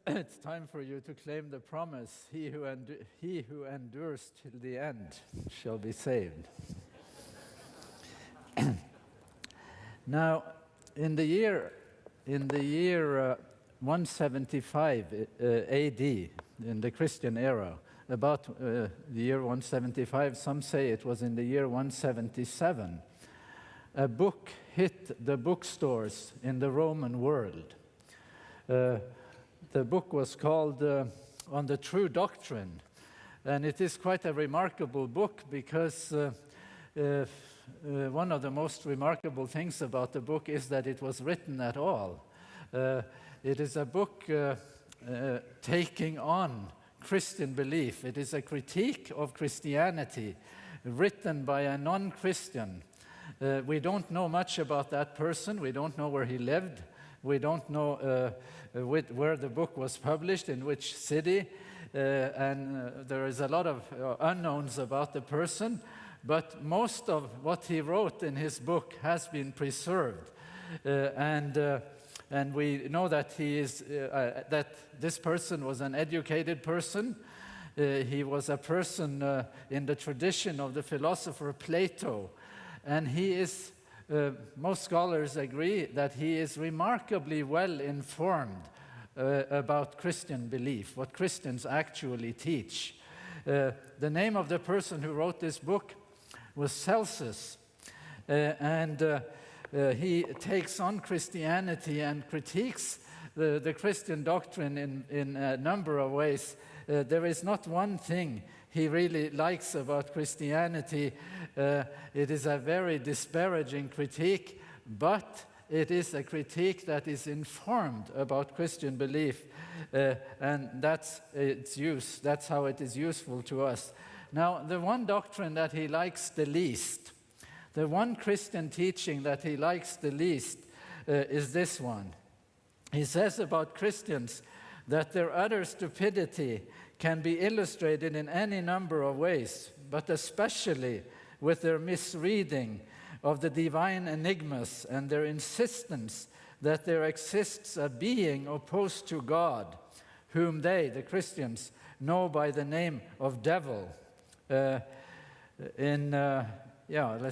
It's time for you to claim the promise, he who endures till the end shall be saved. Now, in the year 175 AD, in the Christian era, about the year 175, some say it was in the year 177, a book hit the bookstores in the Roman world. The book was called On the True Doctrine, and it is quite a remarkable book because one of the most remarkable things about the book is that it was written at all. It is a book taking on Christian belief. It is a critique of Christianity written by a non-Christian. We don't know much about that person. We don't know where he lived. We don't know where the book was published, in which city, and there is a lot of unknowns about the person, but most of what he wrote in his book has been preserved. And we know that that this person was an educated person. He was a person in the tradition of the philosopher Plato, and he is most scholars agree that he is remarkably well informed about Christian belief, what Christians actually teach. The name of the person who wrote this book was Celsus, and he takes on Christianity and critiques the Christian doctrine in a number of ways. There is not one thing he really likes about Christianity. It is a very disparaging critique, but it is a critique that is informed about Christian belief, and that's its use. That's how it is useful to us. Now, the one doctrine that he likes the least, the one Christian teaching that he likes the least, is this one. He says about Christians that their utter stupidity can be illustrated in any number of ways, but especially with their misreading of the divine enigmas and their insistence that there exists a being opposed to God, whom they, the Christians, know by the name of devil. Let's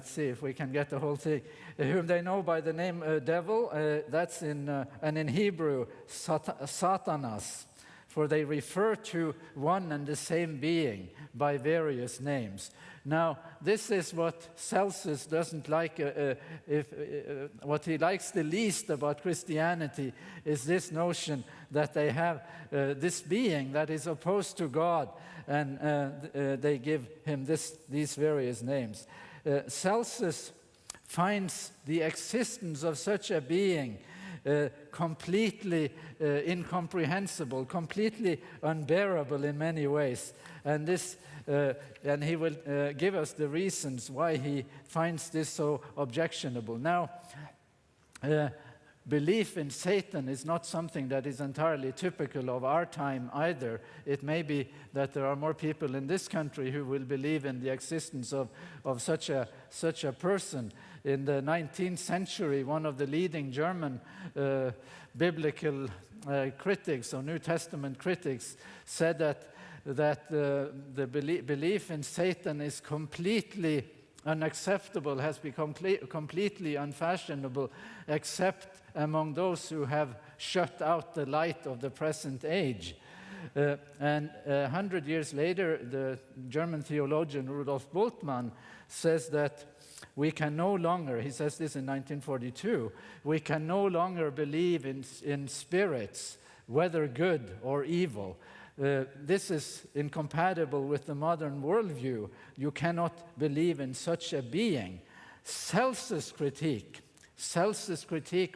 see if we can get the whole thing. Whom they know by the name devil, that's and in Hebrew, Satanas, for they refer to one and the same being by various names. Now, this is what Celsus doesn't like. What he likes the least about Christianity is this notion that they have this being that is opposed to God, and they give him these various names. Celsus finds the existence of such a being completely incomprehensible, completely unbearable in many ways. And he will give us the reasons why he finds this so objectionable. Now, belief in Satan is not something that is entirely typical of our time either. It may be that there are more people in this country who will believe in the existence of such a person. In the 19th century, one of the leading German biblical critics or New Testament critics said that the belief in Satan is completely unacceptable, has become completely unfashionable, except among those who have shut out the light of the present age. And 100 years later, the German theologian Rudolf Bultmann says that we can no longer, he says this in 1942, we can no longer believe in spirits, whether good or evil. This is incompatible with the modern worldview. You cannot believe in such a being. Celsus' critique,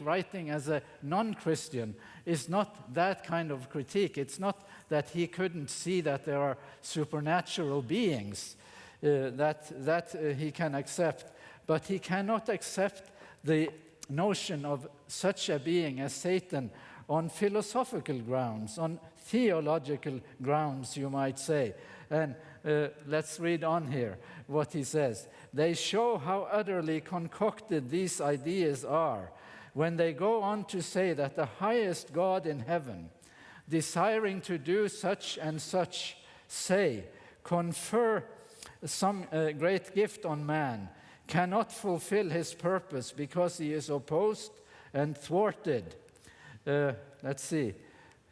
writing as a non-Christian, is not that kind of critique. It's not that he couldn't see that there are supernatural beings that he can accept, but he cannot accept the notion of such a being as Satan on philosophical grounds, on theological grounds, you might say. And let's read on here what he says. They show how utterly concocted these ideas are when they go on to say that the highest God in heaven, desiring to do such and such, say, confer some great gift on man, cannot fulfill his purpose because he is opposed and thwarted. Let's see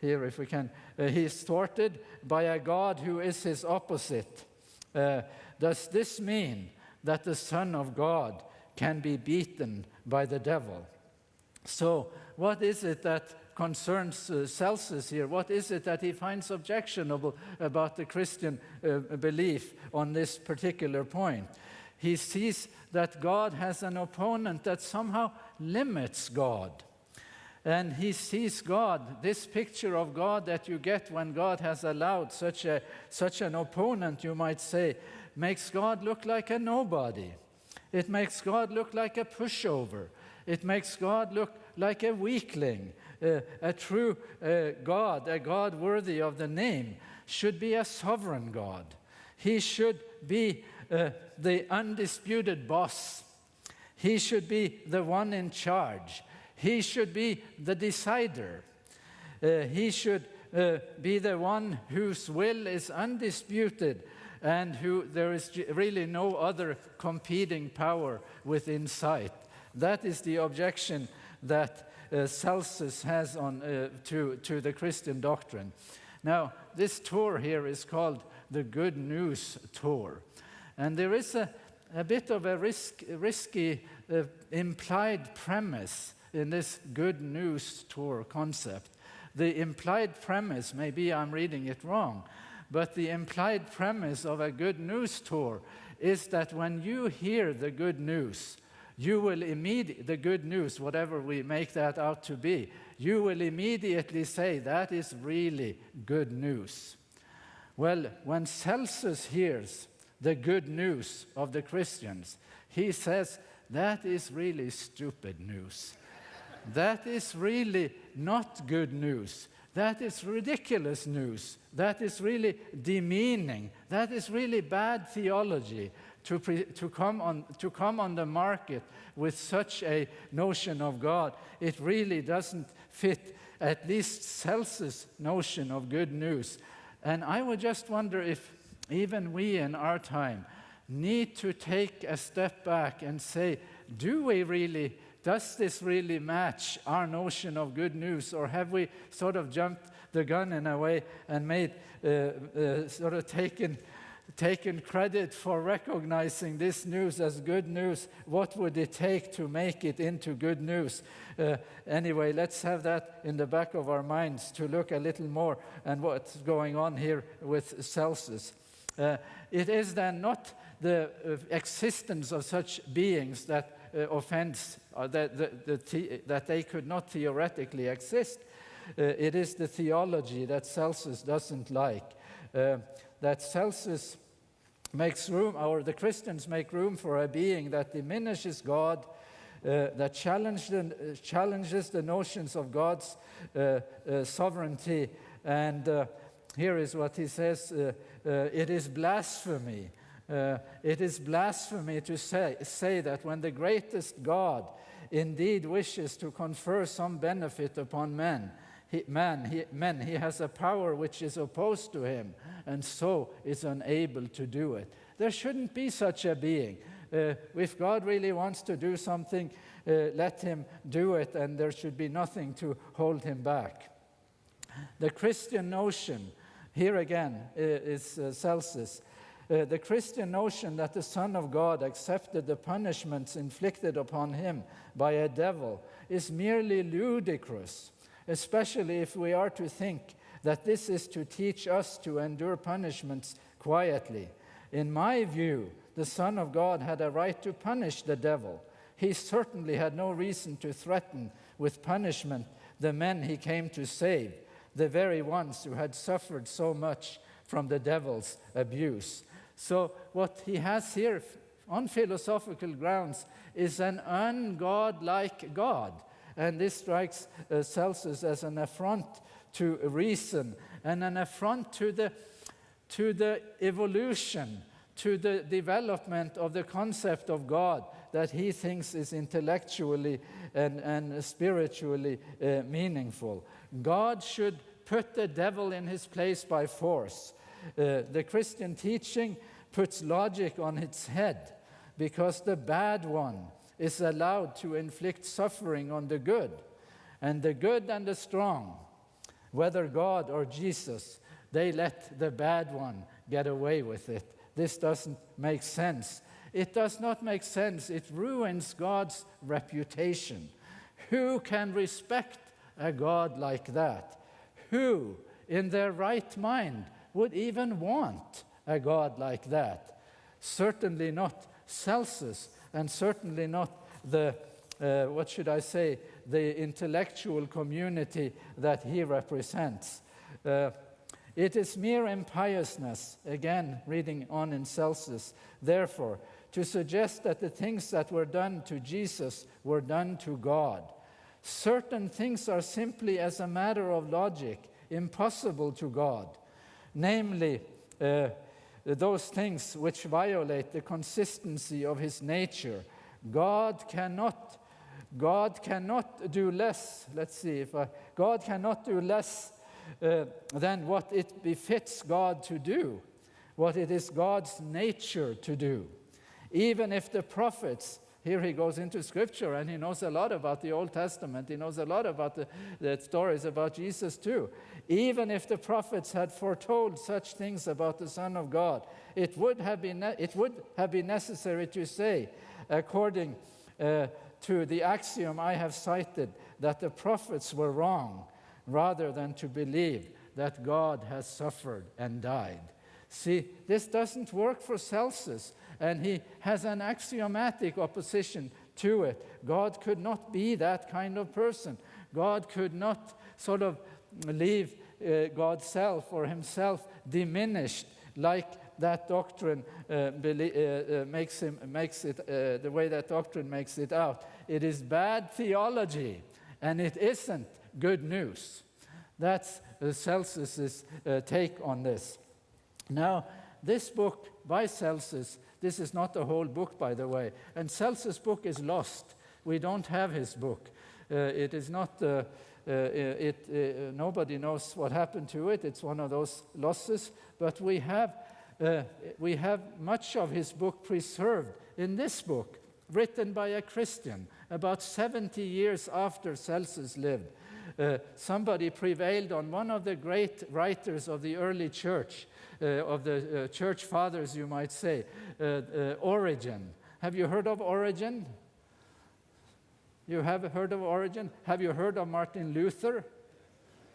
here if we can. He is thwarted by a God who is his opposite. Does this mean that the Son of God can be beaten by the devil? So what is it that concerns Celsus here? What is it that he finds objectionable about the Christian belief on this particular point? He sees that God has an opponent that somehow limits God. And he sees God, this picture of God that you get when God has allowed such an opponent, you might say, makes God look like a nobody. It makes God look like a pushover. It makes God look like a weakling. A true God, a God worthy of the name, should be a sovereign God. He should be the undisputed boss. He should be the one in charge. He should be the decider. He should be the one whose will is undisputed and who there is really no other competing power within sight. That is the objection that Celsus has to the Christian doctrine. Now, this tour here is called the Good News Tour. And there is a bit of a risky implied premise in this Good News Tour concept. The implied premise, maybe I'm reading it wrong, but the implied premise of a Good News Tour is that when you hear the good news, you will the good news, whatever we make that out to be, you will immediately say, that is really good news. Well, when Celsus hears the good news of the Christians, he says, that is really stupid news. That is really not good news. That is ridiculous news. That is really demeaning. That is really bad theology to come on the market with such a notion of God. It really doesn't fit at least Celsus' notion of good news. And I would just wonder if even we in our time need to take a step back and say, does this really match our notion of good news, or have we sort of jumped the gun in a way and made sort of taken credit for recognizing this news as good news? What would it take to make it into good news? Anyway, let's have that in the back of our minds to look a little more at what's going on here with Celsus. It is then not the existence of such beings that offends, that they could not theoretically exist. It is the theology that Celsus doesn't like. That Celsus makes room, or the Christians make room for a being that diminishes God, that challenges the notions of God's sovereignty. And here is what he says, it is blasphemy. It is blasphemy to say that when the greatest God indeed wishes to confer some benefit upon men, he has a power which is opposed to him, and so is unable to do it. There shouldn't be such a being. If God really wants to do something, let him do it, and there should be nothing to hold him back. The Christian notion, here again is Celsus, the Christian notion that the Son of God accepted the punishments inflicted upon him by a devil is merely ludicrous, especially if we are to think that this is to teach us to endure punishments quietly. In my view, the Son of God had a right to punish the devil. He certainly had no reason to threaten with punishment the men he came to save, the very ones who had suffered so much from the devil's abuse. So what he has here on philosophical grounds is an ungodlike God. And this strikes Celsus as an affront to reason and an affront to the evolution, to the development of the concept of God that he thinks is intellectually and spiritually meaningful. God should put the devil in his place by force. The Christian teaching puts logic on its head because the bad one is allowed to inflict suffering on the good. And the good and the strong, whether God or Jesus, they let the bad one get away with it. This doesn't make sense. It does not make sense. It ruins God's reputation. Who can respect a God like that? Who, in their right mind, would even want a God like that? Certainly not Celsus, and certainly not the, the intellectual community that he represents. It is mere impiousness, again, reading on in Celsus, therefore, to suggest that the things that were done to Jesus were done to God. Certain things are simply, as a matter of logic, impossible to God, namely, those things which violate the consistency of his nature. God cannot do less. God cannot do less than what it befits God to do, what it is God's nature to do. Even if the prophets, here he goes into Scripture, and he knows a lot about the Old Testament. He knows a lot about the stories about Jesus too. Even if the prophets had foretold such things about the Son of God, it would have been necessary to say, according to the axiom I have cited, that the prophets were wrong, rather than to believe that God has suffered and died. See, this doesn't work for Celsus, and he has an axiomatic opposition to it. God could not be that kind of person. God could not sort of leave God's self or himself diminished like that doctrine makes it, the way that doctrine makes it out. It is bad theology, and it isn't good news. That's Celsus's take on this. Now, this book by Celsus, this is not the whole book, by the way, and Celsus' book is lost. We don't have his book. It is not, nobody knows what happened to it. It's one of those losses, but we have much of his book preserved in this book, written by a Christian about 70 years after Celsus lived. Somebody prevailed on one of the great writers of the early church, of the church fathers, you might say, Origen. Have you heard of Origen? You have heard of Origen? Have you heard of Martin Luther?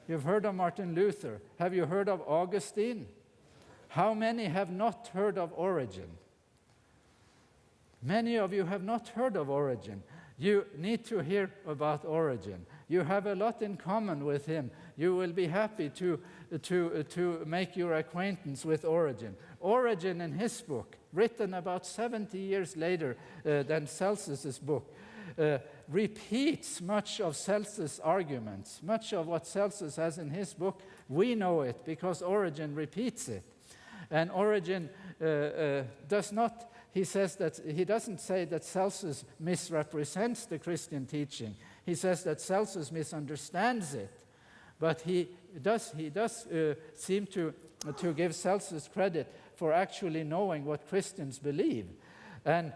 You've heard of Martin Luther. Have you heard of Augustine? How many have not heard of Origen? Many of you have not heard of Origen. You need to hear about Origen. You have a lot in common with him. You will be happy to make your acquaintance with Origen. Origen, in his book, written about 70 years later than Celsus's book, repeats much of Celsus' arguments. Much of what Celsus has in his book, we know it because Origen repeats it. And Origen does not, he doesn't say that Celsus misrepresents the Christian teaching. He says that Celsus misunderstands it. But he does seem to give Celsus credit for actually knowing what Christians believe. And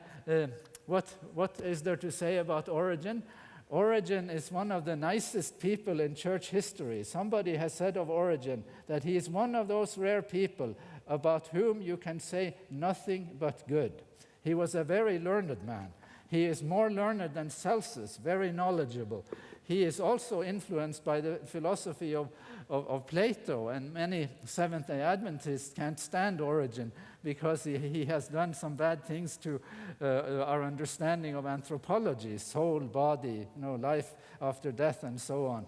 what is there to say about Origen? Origen is one of the nicest people in church history. Somebody has said of Origen that he is one of those rare people about whom you can say nothing but good. He was a very learned man. He is more learned than Celsus, very knowledgeable. He is also influenced by the philosophy of Plato, and many Seventh-day Adventists can't stand Origen because he has done some bad things to our understanding of anthropology, soul, body, life after death, and so on.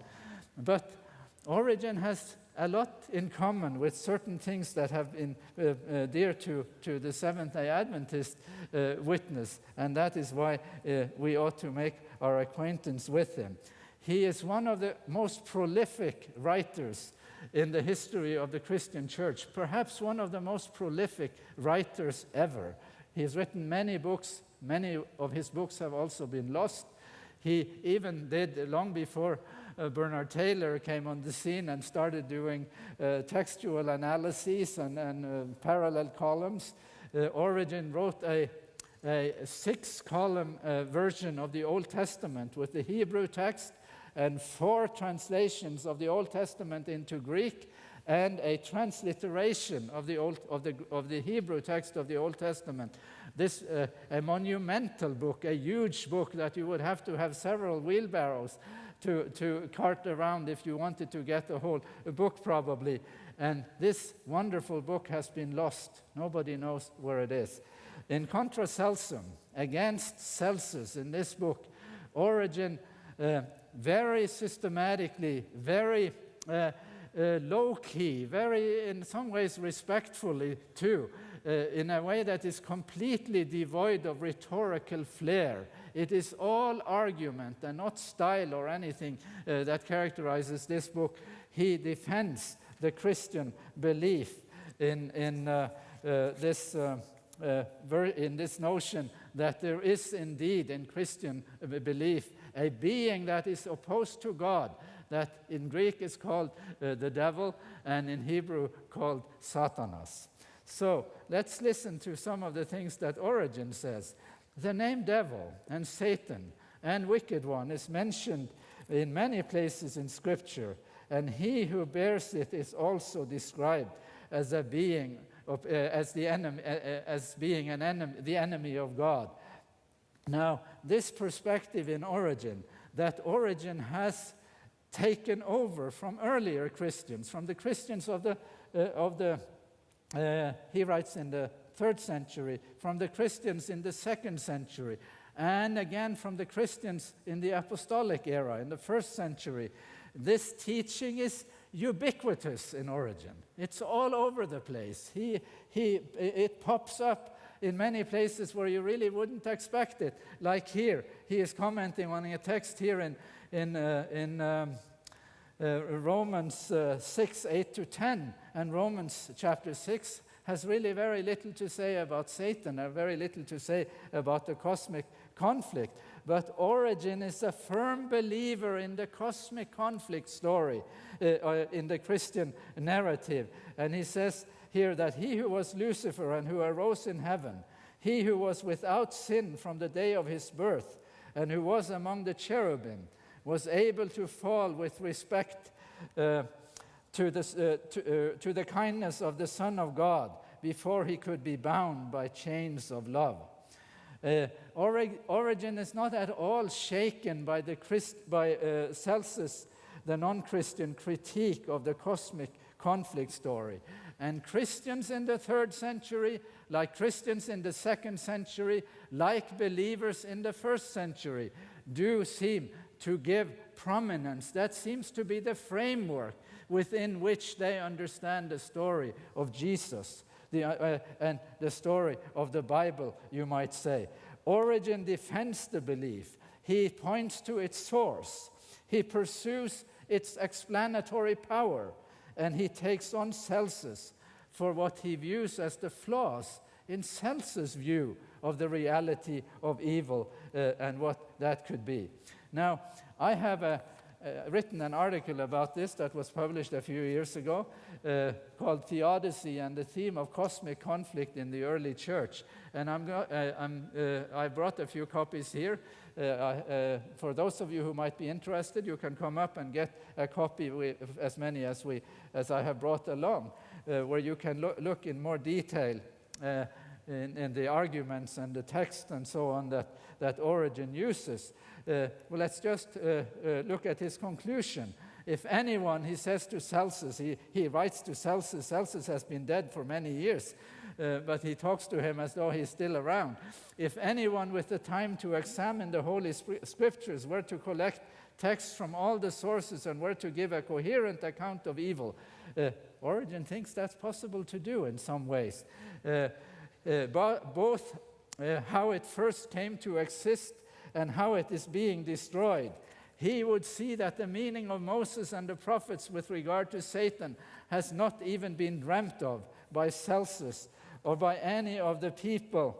But Origen has a lot in common with certain things that have been dear to the Seventh-day Adventist witness, and that is why we ought to make our acquaintance with him. He is one of the most prolific writers in the history of the Christian church, perhaps one of the most prolific writers ever. He has written many books. Many of his books have also been lost. He even did, long before Bernard Taylor came on the scene and started doing textual analyses and parallel columns, Origen wrote a 6-column version of the Old Testament with the Hebrew text and 4 translations of the Old Testament into Greek and a transliteration of the Hebrew text of the Old Testament. This a monumental book, a huge book that you would have to have several wheelbarrows to cart around if you wanted to get the whole book, probably. And this wonderful book has been lost. Nobody knows where it is. In Contra Celsum, against Celsus, in this book, Origen very systematically, very low-key, very, in some ways, respectfully, too, in a way that is completely devoid of rhetorical flair. It is all argument and not style or anything that characterizes this book. He defends the Christian belief in this notion that there is indeed in Christian belief a being that is opposed to God, that in Greek is called the devil and in Hebrew called Satanas. So let's listen to some of the things that Origen says. The name devil and Satan and wicked one is mentioned in many places in Scripture, and he who bears it is also described as a being as the enemy, as being an enemy, the enemy of God. Now, this perspective in Origen, that Origen has taken over from earlier Christians, from the Christians he writes in the 3rd century, from the Christians in the 2nd century, and again from the Christians in the apostolic era, in the 1st century. This teaching is ubiquitous in Origen. It's all over the place. It pops up in many places where you really wouldn't expect it. Like here, he is commenting on a text here in Romans 6, 8 to 10, and Romans chapter 6 has really very little to say about Satan, or very little to say about the cosmic conflict. But Origen is a firm believer in the cosmic conflict story, in the Christian narrative. And he says here that he who was Lucifer and who arose in heaven, he who was without sin from the day of his birth, and who was among the cherubim, was able to fall with respect to the kindness of the Son of God before he could be bound by chains of love. Origen is not at all shaken by Celsus, the non-Christian critique of the cosmic conflict story. And Christians in the 3rd century, like Christians in the 2nd century, like believers in the 1st century, do seem to give prominence. That seems to be the framework within which they understand the story of Jesus and the story of the Bible, you might say. Origen defends the belief. He points to its source. He pursues its explanatory power, and he takes on Celsus for what he views as the flaws in Celsus' view of the reality of evil and what that could be. Now, I have written an article about this that was published a few years ago called Theodicy and the Theme of Cosmic Conflict in the Early Church. And I brought a few copies here. For those of you who might be interested, you can come up and get a copy, as many as I have brought along, where you can look in more detail in the arguments and the text and so on that Origen uses. Well, let's just look at his conclusion. If anyone, he says to Celsus, he writes to Celsus. Celsus has been dead for many years, but he talks to him as though he's still around. If anyone with the time to examine the Holy Scriptures were to collect texts from all the sources and were to give a coherent account of evil, Origen thinks that's possible to do in some ways. Both how it first came to exist and how it is being destroyed. He would see that the meaning of Moses and the prophets with regard to Satan has not even been dreamt of by Celsus or by any of the people.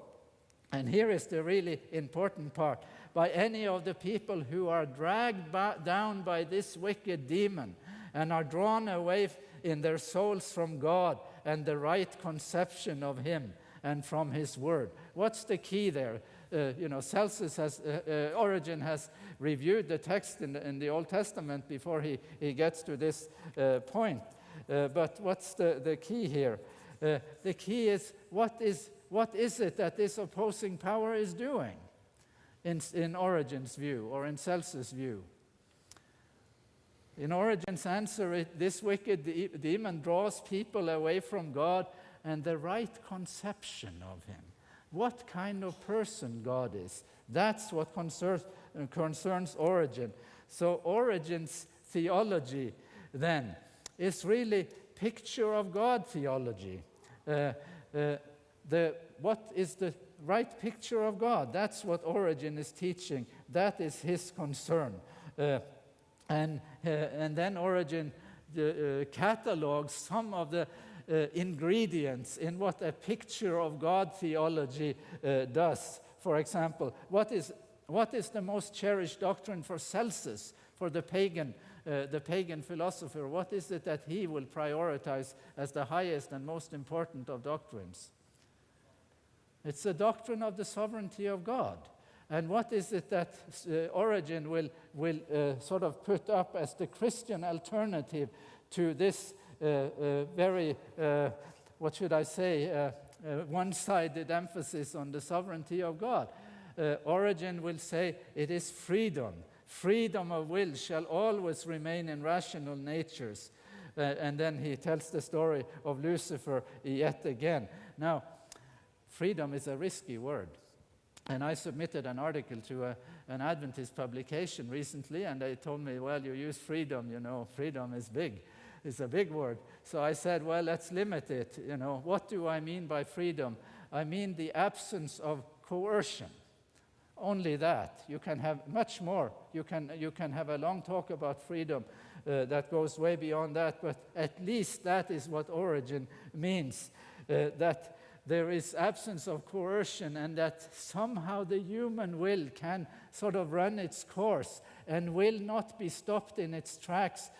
And here is the really important part. by any of the people who are dragged down by this wicked demon and are drawn away in their souls from God and the right conception of Him and from His Word. What's the key there? Origen has reviewed the text in the Old Testament before he gets to this point. But what's the key here? The key is what is it that this opposing power is doing in Origen's view or in Celsus' view? In Origen's answer, this wicked demon draws people away from God and the right conception of Him. What kind of person God is. That's what concerns Origen. So Origen's theology, then, is really picture of God theology. What is the right picture of God? That's what Origen is teaching. That is his concern. And then Origen catalogues some of the ingredients in what a picture of God theology does. For example, what is the most cherished doctrine for Celsus, for the pagan philosopher? What is it that he will prioritize as the highest and most important of doctrines? It's the doctrine of the sovereignty of God. And what is it that Origen will sort of put up as the Christian alternative to this very, one-sided emphasis on the sovereignty of God? Origen will say it is freedom. Freedom of will shall always remain in rational natures. And then he tells the story of Lucifer yet again. Now, freedom is a risky word. And I submitted an article to an Adventist publication recently, and they told me, well, you use freedom, freedom is big. It's a big word. So I said, well, let's limit it. What do I mean by freedom? I mean the absence of coercion. Only that. You can have much more. You can have a long talk about freedom that goes way beyond that, but at least that is what Origen means, that there is absence of coercion and that somehow the human will can sort of run its course and will not be stopped in its tracks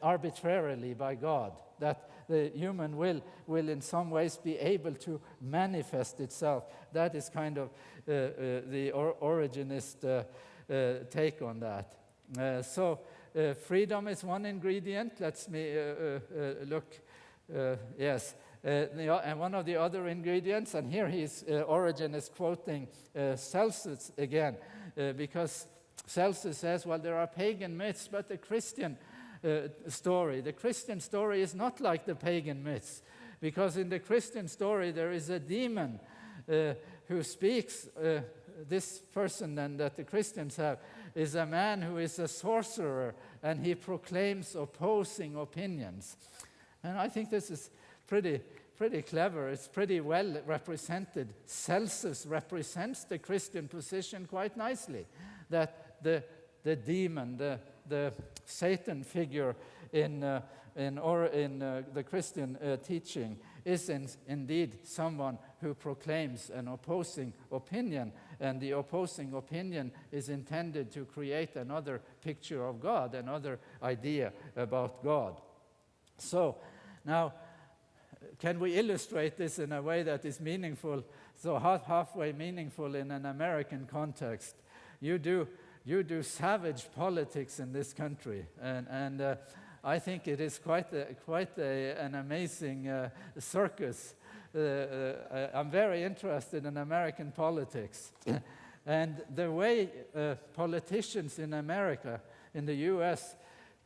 arbitrarily by God. That the human will in some ways be able to manifest itself. That is kind of the Origenist take on that. So freedom is one ingredient. Let's look. Yes. And one of the other ingredients, and here Origen is quoting Celsus again, because Celsus says, well, there are pagan myths, but the Christian story is not like the pagan myths, because in the Christian story there is a demon who speaks. This person then that the Christians have is a man who is a sorcerer, and he proclaims opposing opinions. And I think this is pretty clever. It's pretty well represented. Celsus represents the Christian position quite nicely, that the demon, the Satan figure in the Christian teaching is indeed someone who proclaims an opposing opinion, and the opposing opinion is intended to create another picture of God, another idea about God. So now, can we illustrate this in a way that is meaningful, so halfway meaningful in an American context? You do savage politics in this country, and I think it is quite an amazing circus. I'm very interested in American politics, and the way politicians in America, in the U.S.,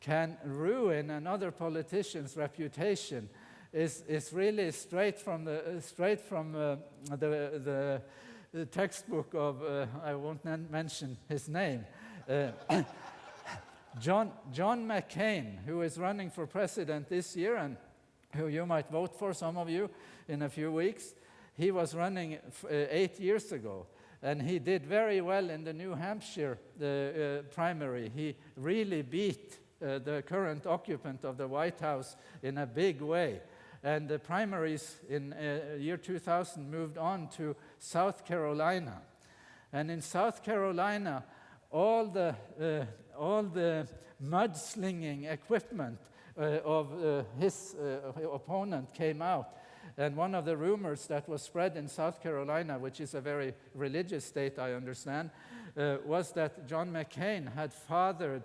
can ruin another politician's reputation is really straight from the textbook of I won't mention his name, John McCain, who is running for president this year and who you might vote for, some of you, in a few weeks. He was running 8 years ago, and he did very well in the New Hampshire primary. He really beat the current occupant of the White House in a big way. And the primaries in year 2000 moved on to South Carolina. And in South Carolina, all the mudslinging equipment of his opponent came out. And one of the rumors that was spread in South Carolina, which is a very religious state, I understand, was that John McCain had fathered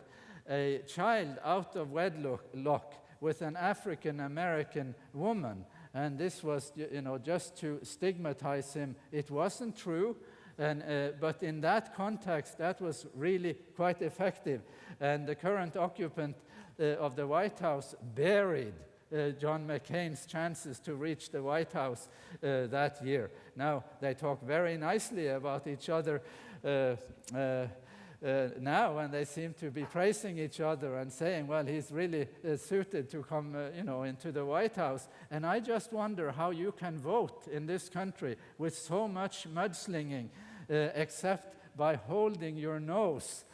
a child out of wedlock with an African-American woman. And this was, just to stigmatize him. It wasn't true, but in that context, that was really quite effective. And the current occupant of the White House buried John McCain's chances to reach the White House that year. Now, they talk very nicely about each other now, and they seem to be praising each other and saying, well, he's really suited to come, into the White House. And I just wonder how you can vote in this country with so much mudslinging, except by holding your nose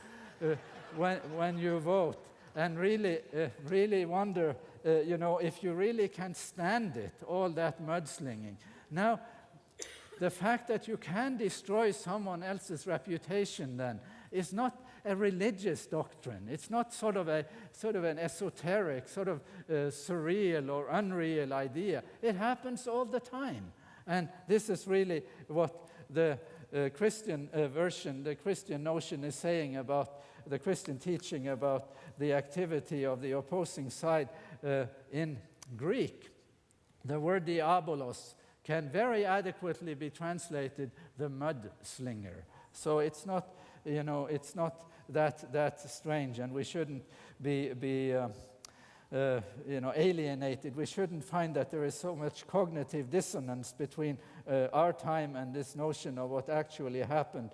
when you vote. And really wonder, if you really can stand it, all that mudslinging. Now, the fact that you can destroy someone else's reputation then is not a religious doctrine. It's not sort of an esoteric, surreal or unreal idea. It happens all the time. And this is really what the Christian version, the Christian notion is saying about the Christian teaching about the activity of the opposing side in Greek. The word diabolos can very adequately be translated the mudslinger. So it's not, it's not that strange, and we shouldn't be alienated. We shouldn't find that there is so much cognitive dissonance between our time and this notion of what actually happened,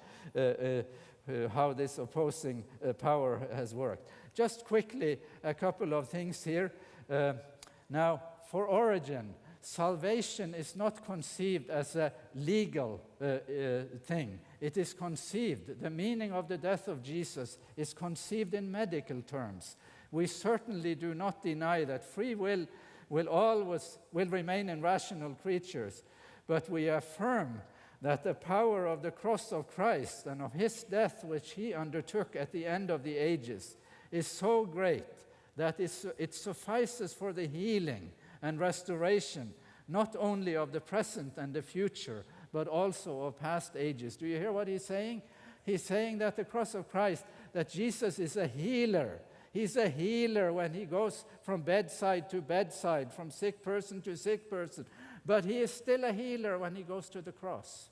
how this opposing power has worked. Just quickly, a couple of things here. Now, for Origen, salvation is not conceived as a legal thing. It is conceived, the meaning of the death of Jesus is conceived in medical terms. We certainly do not deny that free will remain in rational creatures, but we affirm that the power of the cross of Christ and of his death, which he undertook at the end of the ages, is so great that it suffices for the healing and restoration, not only of the present and the future, but also of past ages. Do you hear what he's saying? He's saying that the cross of Christ, that Jesus is a healer. He's a healer when he goes from bedside to bedside, from sick person to sick person. But he is still a healer when he goes to the cross.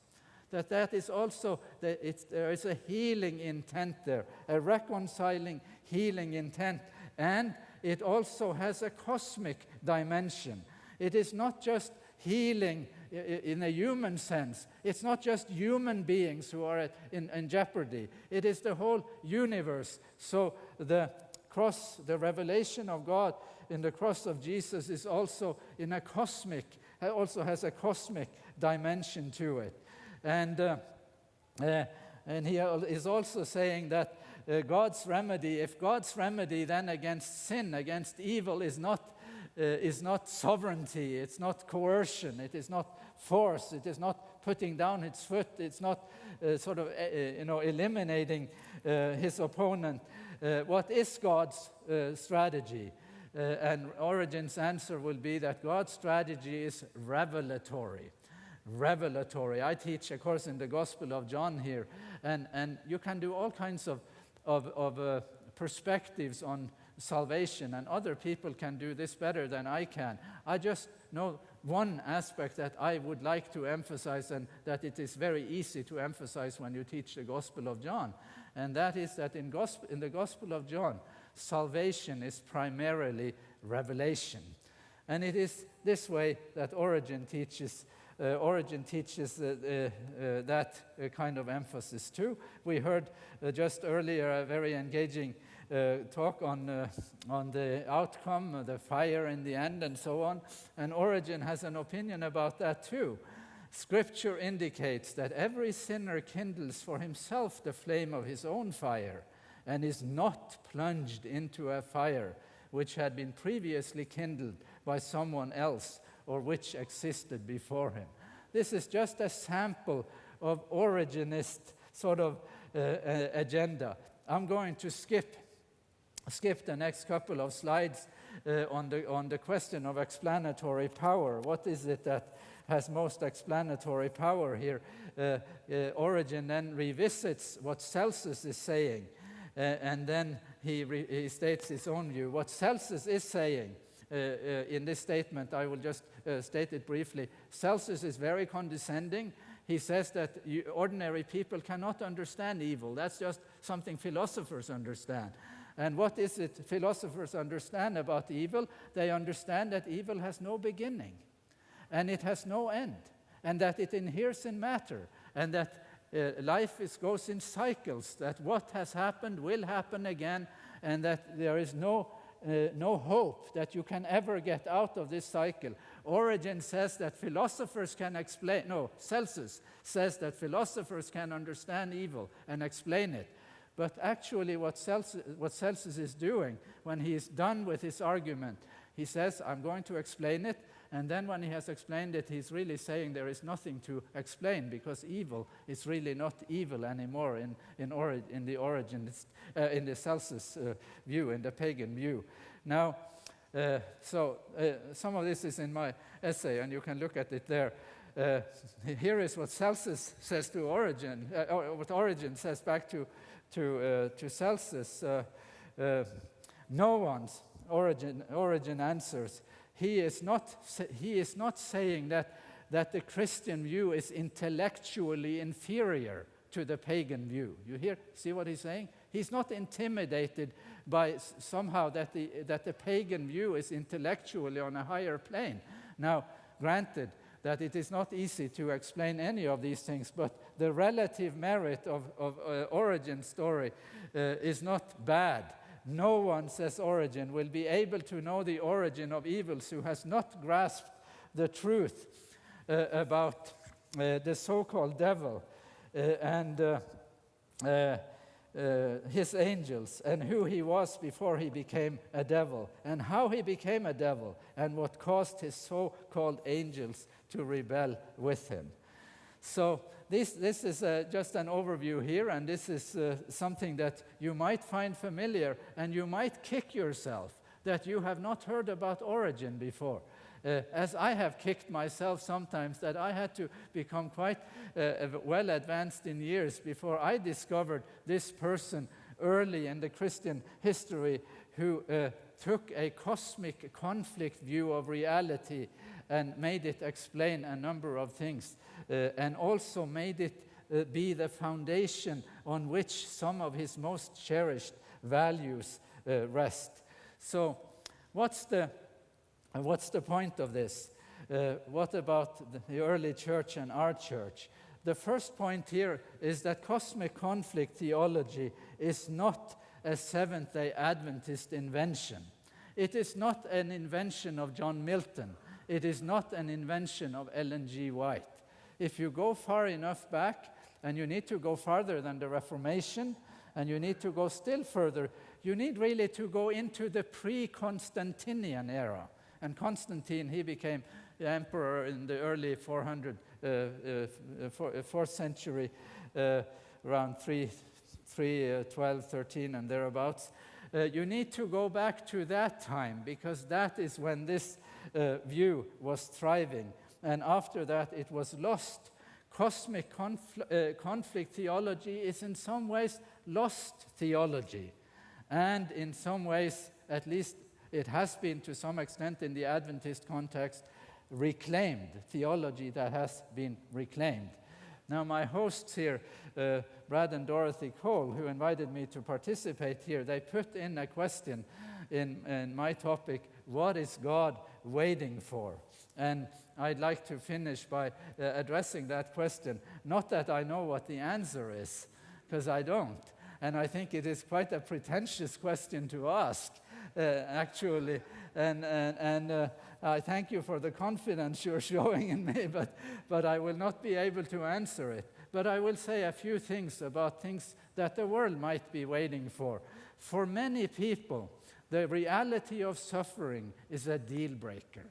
That is also, there is a healing intent there, a reconciling, healing intent. And it also has a cosmic dimension. It is not just healing in a human sense. It's not just human beings who are in jeopardy. It is the whole universe. So the cross, the revelation of God in the cross of Jesus is also also has a cosmic dimension to it. And he is also saying that God's remedy, if God's remedy then against sin, against evil, is not sovereignty, it's not coercion, it is not force, it is not putting down its foot, it's not eliminating his opponent. What is God's strategy? And Origen's answer will be that God's strategy is revelatory. Revelatory. I teach a course in the Gospel of John here, and you can do all kinds of perspectives on salvation, and other people can do this better than I can. I just know one aspect that I would like to emphasize, and that it is very easy to emphasize when you teach the Gospel of John, and that is that in the Gospel of John, salvation is primarily revelation. And it is this way that Origen teaches that kind of emphasis too. We heard just earlier a very engaging talk on the outcome, the fire in the end, and so on. And Origen has an opinion about that too. Scripture indicates that every sinner kindles for himself the flame of his own fire, and is not plunged into a fire which had been previously kindled by someone else, or which existed before him. This is just a sample of Origenist sort of agenda. I'm going to skip the next couple of slides on the question of explanatory power. What is it that has most explanatory power here? Origen then revisits what Celsus is saying, and then he states his own view. What Celsus is saying in this statement, I will just state it briefly. Celsus is very condescending. He says that ordinary people cannot understand evil. That's just something philosophers understand. And what is it philosophers understand about evil? They understand that evil has no beginning, and it has no end, and that it inheres in matter, and that life goes in cycles, that what has happened will happen again, and that there is no hope that you can ever get out of this cycle. Origen says that philosophers can explain, no, Celsus says that philosophers can understand evil and explain it. But actually what Celsus is doing when he is done with his argument, he says, I'm going to explain it, and then when he has explained it, he's really saying there is nothing to explain, because evil is really not evil anymore in the Celsus view, in the pagan view. Now, some of this is in my essay, and you can look at it there. Here is what Celsus says to Origen, or what Origen says back to Celsus. No one's Origen answers. He is not saying that the Christian view is intellectually inferior to the pagan view. You see what he's saying? He's not intimidated by somehow that the pagan view is intellectually on a higher plane. Now, granted that it is not easy to explain any of these things, but the relative merit of Origen's story is not bad. No one, says Origen, will be able to know the origin of evils who has not grasped the truth about the so-called devil and his angels, and who he was before he became a devil, and how he became a devil, and what caused his so-called angels to rebel with him. So this is just an overview here, and this is something that you might find familiar, and you might kick yourself that you have not heard about Origen before. As I have kicked myself sometimes, that I had to become quite well advanced in years before I discovered this person early in the Christian history who took a cosmic conflict view of reality and made it explain a number of things, and also made it be the foundation on which some of his most cherished values rest. So what's the point of this? What about the early church and our church? The first point here is that cosmic conflict theology is not a Seventh-day Adventist invention. It is not an invention of John Milton. It is not an invention of Ellen G. White. If you go far enough back, and you need to go farther than the Reformation, and you need to go still further, you need really to go into the pre-Constantinian era. And Constantine, he became the emperor in the early 4th century, around 312, 13, and thereabouts. You need to go back to that time, because that is when this view was thriving. And after that, it was lost. Cosmic conflict theology is in some ways lost theology. And in some ways, at least it has been to some extent in the Adventist context, reclaimed theology that has been reclaimed. Now, my hosts here, Brad and Dorothy Cole, who invited me to participate here, they put in a question in my topic, what is God waiting for? And I'd like to finish by addressing that question. Not that I know what the answer is, because I don't. And I think it is quite a pretentious question to ask, actually. And I thank you for the confidence you're showing in me, but I will not be able to answer it. But I will say a few things about things that the world might be waiting for. For many people, the reality of suffering is a deal breaker.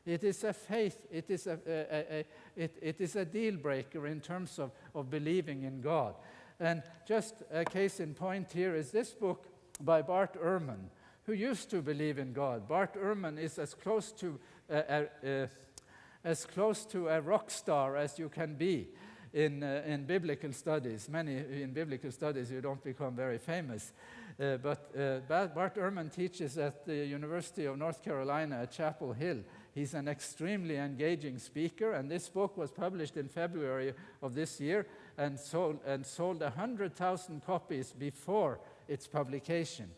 It is a faith, it is a deal breaker in terms of believing in God. And just a case in point here is this book by Bart Ehrman, who used to believe in God. Bart Ehrman is as close to a rock star as you can be in biblical studies. In biblical studies you don't become very famous. But Bart Ehrman teaches at the University of North Carolina at Chapel Hill. He's an extremely engaging speaker, and this book was published in February of this year and sold 100,000 copies before its publication.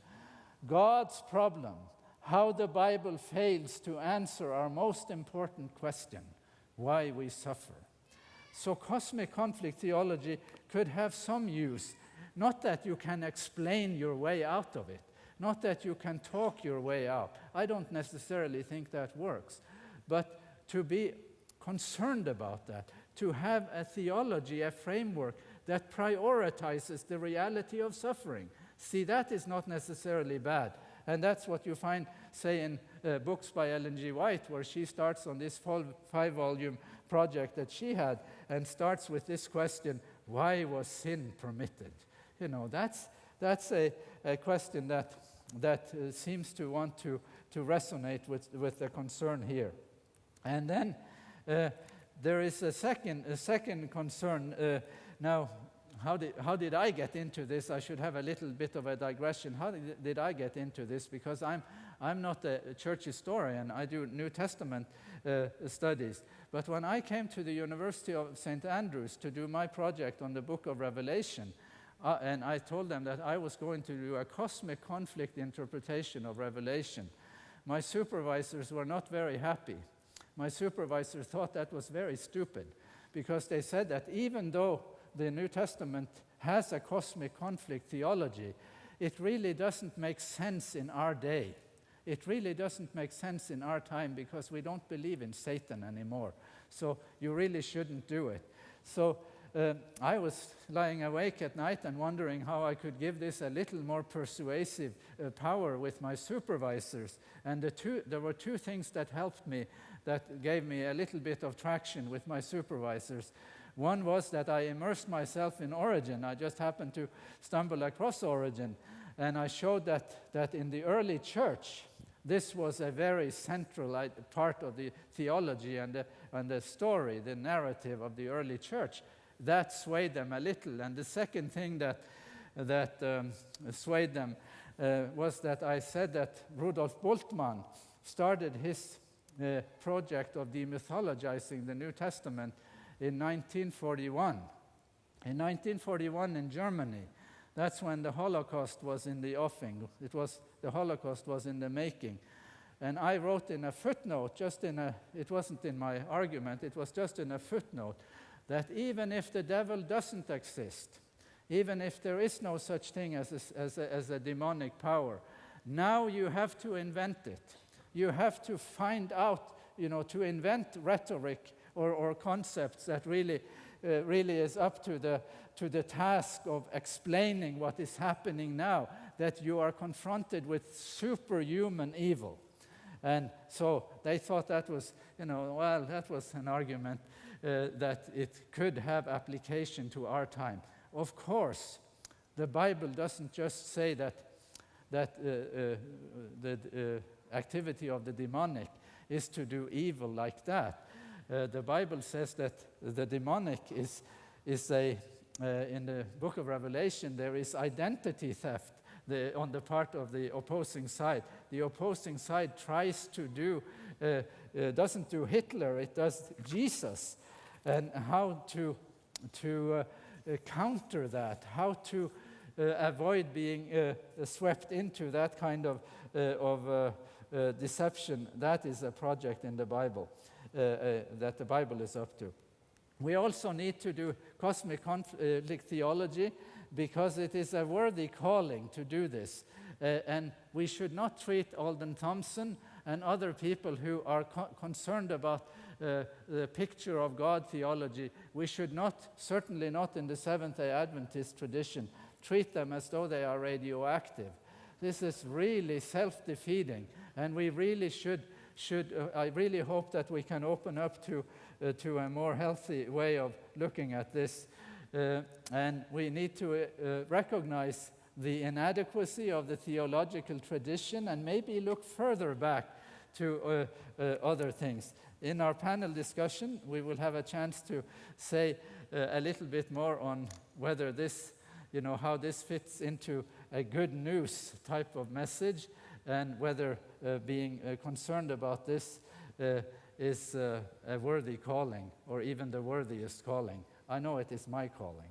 God's problem, how the Bible fails to answer our most important question, why we suffer. So cosmic conflict theology could have some use, not that you can explain your way out of it, not that you can talk your way out. I don't necessarily think that works. But to be concerned about that, to have a theology, a framework that prioritizes the reality of suffering. See, that is not necessarily bad. And that's what you find, say, in books by Ellen G. White, where she starts on this 5-volume project that she had and starts with this question, why was sin permitted? You know, that's a question that seems to want to resonate with the concern here. And then there is a second concern. Now, how did I get into this? I should have a little bit of a digression. How did I get into this? Because I'm not a church historian. I do New Testament studies. But when I came to the University of St. Andrews to do my project on the book of Revelation, and I told them that I was going to do a cosmic conflict interpretation of Revelation, my supervisors were not very happy. My supervisor thought that was very stupid, because they said that even though the New Testament has a cosmic conflict theology, it really doesn't make sense in our day. It really doesn't make sense in our time, because we don't believe in Satan anymore. So you really shouldn't do it. So I was lying awake at night and wondering how I could give this a little more persuasive power with my supervisors. And there were two things that helped me, that gave me a little bit of traction with my supervisors. One was that I immersed myself in Origen. I just happened to stumble across Origen. And I showed that in the early church, this was a very central part of the theology and the story, the narrative of the early church. That swayed them a little. And the second thing that swayed them was that I said that Rudolf Bultmann started his project of demythologizing the New Testament in 1941. In 1941 in Germany, that's when the Holocaust was in the offing. The Holocaust was in the making. And I wrote in a footnote, it wasn't in my argument, it was just in a footnote, that even if the devil doesn't exist, even if there is no such thing as a demonic power, now you have to invent it. You have to find out, to invent rhetoric or concepts that really is up to the task of explaining what is happening now, that you are confronted with superhuman evil. And so they thought that was, that was an argument that it could have application to our time. Of course, the Bible doesn't just say that the activity of the demonic is to do evil like that. The Bible says that the demonic is in the book of Revelation, there is identity theft on the part of the opposing side. The opposing side tries to doesn't do Hitler, it does Jesus. And how to counter that, how to avoid being swept into that kind of deception, that is a project in the Bible that the Bible is up to. We also need to do cosmic conflict theology because it is a worthy calling to do this. And we should not treat Alden Thompson and other people who are concerned about the picture of God theology. We should not, certainly not in the Seventh-day Adventist tradition, treat them as though they are radioactive. This is really self-defeating, and we really should I really hope that we can open up to a more healthy way of looking at this. And we need to recognize the inadequacy of the theological tradition and maybe look further back to other things. In our panel discussion, we will have a chance to say a little bit more on whether this, how this fits into a good news type of message, and whether being concerned about this is a worthy calling, or even the worthiest calling. I know it is my calling.